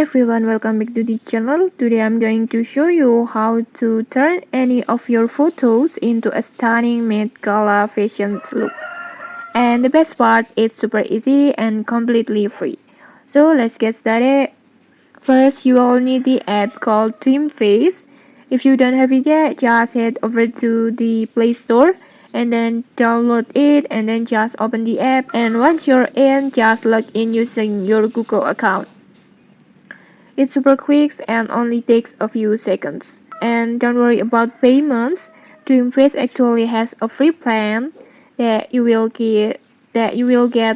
everyone, welcome back to the channel. Today I'm going to show you how to turn any of your photos into a stunning Met Gala fashion look. And the best part, it's super easy and completely free. So let's get started. First, you will need the app called Face. If you don't have it yet, just head over to the Play Store and then download it and then just open the app. And once you're in, just log in using your Google account. It's super quick and only takes a few seconds. And don't worry about payments. Dreamface actually has a free plan that you will get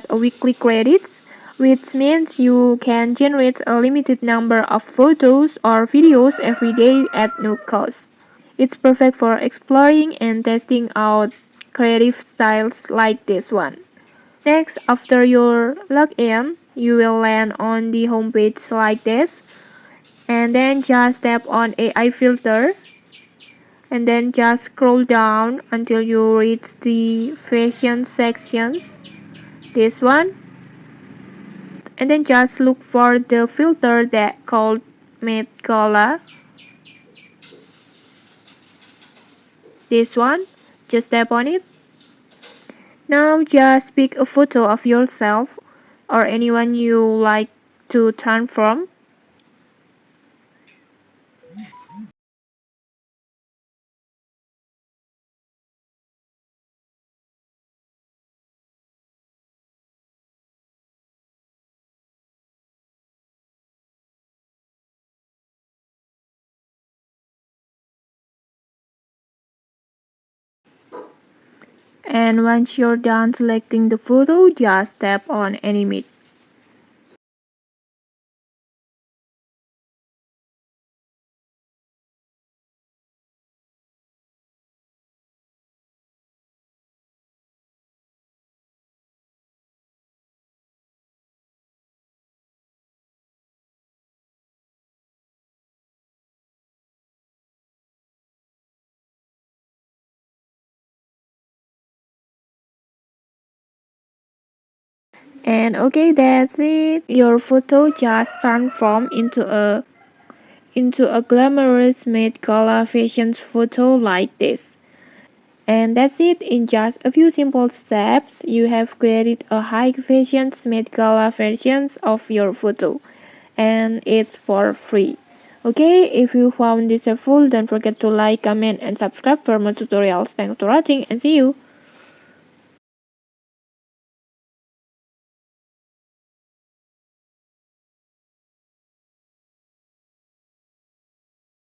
a weekly credits, which means you can generate a limited number of photos or videos every day at no cost. It's perfect for exploring and testing out creative styles like this one. Next, after your login, you will land on the homepage like this, and then just tap on AI filter and then just scroll down until you reach the fashion sections, this one, and then just look for the filter that called Met Gala, this one, just tap on it. Now just pick a photo of yourself or anyone you like to transform. And once you're done selecting the photo, just tap on animate. And okay, that's it. Your photo just transformed into a glamorous Met Gala fashion photo like this. And that's it. In just a few simple steps, you have created a high fashion Met Gala version of your photo, and it's for free. Okay, if you found this helpful, don't forget to like, comment, and subscribe for more tutorials. Thanks for watching, and see you.